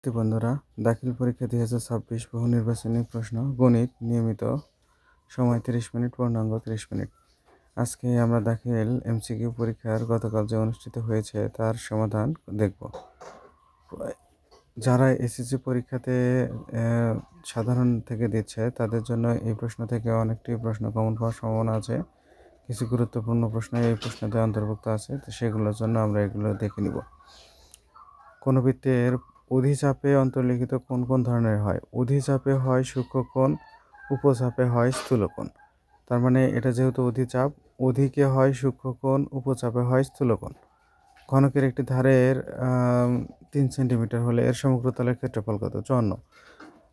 বন্ধুরা, দাখিল পরীক্ষা ২০২৬ বহু নির্বাচনী প্রশ্ন গণিত নিয়মিত সময় ৩০ মিনিট, পূর্ণাঙ্গ ৩০ মিনিট। আজকে আমরা দাখিল এমসিকিউ পরীক্ষার গতকাল যে অনুষ্ঠিত হয়েছে তার সমাধান দেখব। যারা এসএসসি পরীক্ষাতে সাধারণ থেকে দিচ্ছে তাদের জন্য এই প্রশ্ন থেকে অনেকটি প্রশ্ন কমন পাওয়ার সম্ভাবনা আছে। কিছু গুরুত্বপূর্ণ প্রশ্ন এই প্রশ্নতে অন্তর্ভুক্ত আছে, তো সেগুলোর জন্য আমরা এগুলো দেখে নিব। কোনো বৃত্তের অধিচাপে অন্তর্লিখিত কোন কোন ধরনের হয়? অধিচাপে হয় সূক্ষ্মকোণ, উপচাপে হয় স্থূলকোণ। তার মানে এটা যেহেতু অধিচাপ, অধিকে হয় সূক্ষ্মকোণ, উপচাপে হয় স্থূলকোণ। ঘনকের একটি ধারের 3 সেন্টিমিটার হলে এর সমগ্র তলের ক্ষেত্রফল কত? 54।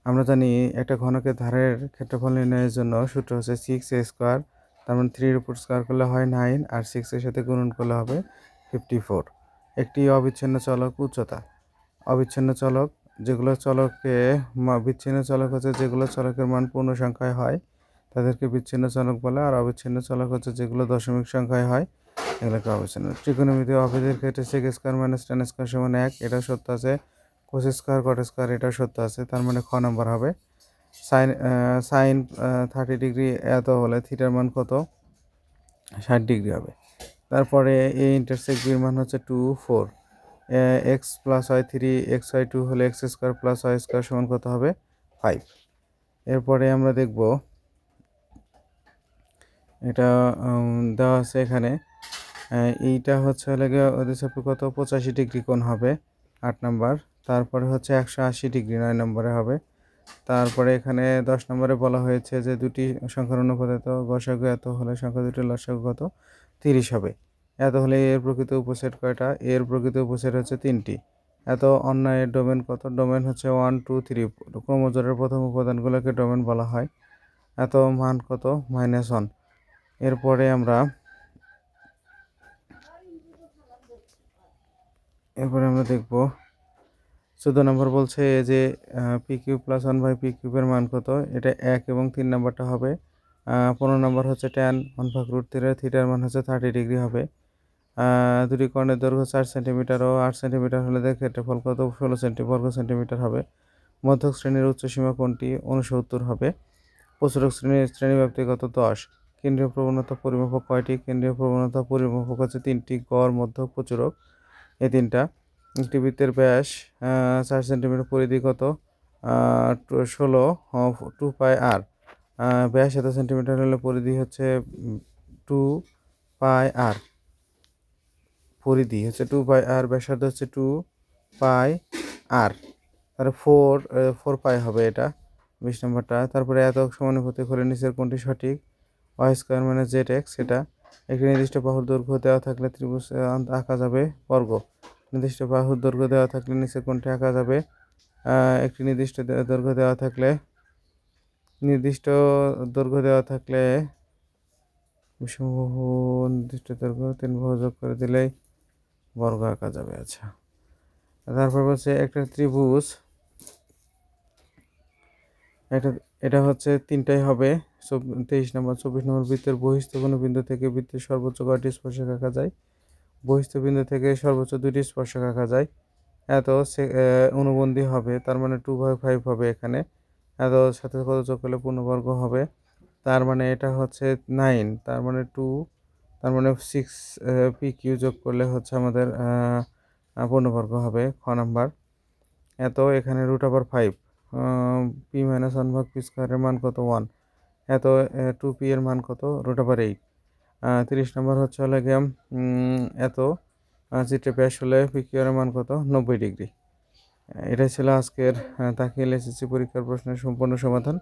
আমরা জানি একটা ঘনকের ধারের ক্ষেত্রফল নির্ণয়ের জন্য সূত্র হচ্ছে 6a²। তার মানে 3 এর উপর স্কোয়ার করলে হয় 9, আর 6 এর সাথে গুণন করলে হবে 54। একটি অবিচ্ছিন্ন চলক উচ্চতা। অবিচ্ছিন্ন চলক যেগুলো চলকে বিচ্ছিন্ন চলক হচ্ছে যেগুলো চলকের মান পূর্ণ সংখ্যায় হয় তাদেরকে বিচ্ছিন্ন চলক বলে, আর অবিচ্ছিন্ন চলক হচ্ছে যেগুলো দশমিক সংখ্যায় হয় এগুলোকে অবিচ্ছিন্ন। ত্রিকোণমিতি অভেদের ক্ষেত্রে sec² - tan² = 1, এটা সত্য আছে। cos² cot² এটা সত্য আছে। তার মানে খ নম্বর হবে। সাইন 30 ডিগ্রি এত হলে থিটার মান কত? 60 ডিগ্রি হবে। তারপরে এ ইন্টারসেক্ট বির মান হচ্ছে 2, 4। x + y 3, x y 2 হলে x² + y² সমান কত হবে? 5। এরপরে আমরা দেখব, এটা দেওয়া আছে এখানে। এইটা হচ্ছে গিয়ে অধিচাপে কত? 85 ডিগ্রি কোণ হবে 8 নম্বর। তারপরে হচ্ছে 180 ডিগ্রি 9 নম্বরে হবে। তারপরে এখানে 10 নম্বরে বলা হয়েছে যে দুটি সংখ্যার অনুপাত গসাগু এত হলে সংখ্যা দুটির লসাগু কত? 30 হবে। এত হলে এর প্রকৃত উপসেট কয়টা? এর প্রকৃত উপসেট হচ্ছে 3টি। এত অন্যায়ের ডোমেন কত? ডোমেন হচ্ছে 1, 2, 3। ক্রমজোড়ের প্রথম উপাদানগুলোকে ডোমেন বলা হয়। এত মান কত? -1। এরপরে আমরা দেখব 14 নম্বর বলছে যে pq + 1/p³ এর মান কত? এটা 1 এবং 3 নম্বরটা হবে। 15 নম্বর হচ্ছে tan 1/√3, থিটার মান হচ্ছে 30 ডিগ্রি হবে। দুটি কর্ণের দৈর্ঘ্য 4 সেন্টিমিটার ও 8 সেন্টিমিটার হলে এদের ক্ষেত্রফল কত? 16 বর্গ সেন্টিমিটার হবে। মধ্যক শ্রেণীর উচ্চসীমা কোনটি? 69 হবে। প্রচুরক শ্রেণীর শ্রেণীব্যাপ্তি কত? 10। কেন্দ্রীয় প্রবণতা পরিমাপক কয়টি? কেন্দ্রীয় প্রবণতা পরিমাপক হচ্ছে 3টি, গড়, মধ্যক, প্রচুরক, এই 3টা। একটি বৃত্তের ব্যাস 4 সেন্টিমিটার, পরিধি কত? 16 2πr। ব্যাস এত সেন্টিমিটার হলে পরিধি হচ্ছে 2πr। পরিধি হচ্ছে 2πr, ব্যাসার্ধ হচ্ছে 2πr। তাহলে 4π হবে এটা 20 নম্বরটা। তারপরে এত সমানুপাতিক হলে নিচের কোনটি সঠিক? y² - zx। এটা একটি নির্দিষ্ট বাহুর দৈর্ঘ্য দেওয়া থাকলে ত্রিভুজ আঁকা যাবে বর্গ। নির্দিষ্ট বাহুর দৈর্ঘ্য দেওয়া থাকলে নিচের কোনটি আঁকা যাবে? একটি নির্দিষ্ট দৈর্ঘ্য দেওয়া থাকলে বিষমবাহু নির্দিষ্ট দৈর্ঘ্য 3 বাহু যোগ করে দিলেই বর্গ আঁকা যাবে। আচ্ছা, তারপর বলছে একটা ত্রিভুজ, এটা হচ্ছে 3টাই হবে। 23 নম্বর। 24 নম্বর বৃত্তের বহিস্থ কোনো বিন্দু থেকে বৃত্তের সর্বোচ্চ কয়টি স্পর্শক আঁকা যায়? বহিস্থ বিন্দু থেকে সর্বোচ্চ 2টি স্পর্শক আঁকা যায়। এত অনুবন্ধী হবে, তার মানে 2/5 হবে এখানে। এত সাথে কত যোগ করলে পূর্ণবর্গ হবে? তার মানে এটা হচ্ছে 9, তার মানে 2, তার মানে 6 pq যোগ করলে হচ্ছে আমাদের পূর্ণবর্গ হবে। খ নাম্বার। এত এখানে √5 p - 1/p² এর মান কত? 1। এত 2p এর মান কত? √8। 30 নম্বর হচ্ছে গিয়ে এত চিত্রে ব্যাস হলে pq এর মান কত? 90 ডিগ্রি। এটাই ছিল আজকের দাখিল এসএসসি পরীক্ষার প্রশ্নের সম্পূর্ণ সমাধান।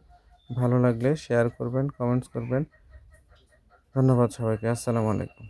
ভালো লাগলে শেয়ার করবেন, কমেন্টস করবেন। ধন্যবাদ সবাইকে। আসসালামু আলাইকুম।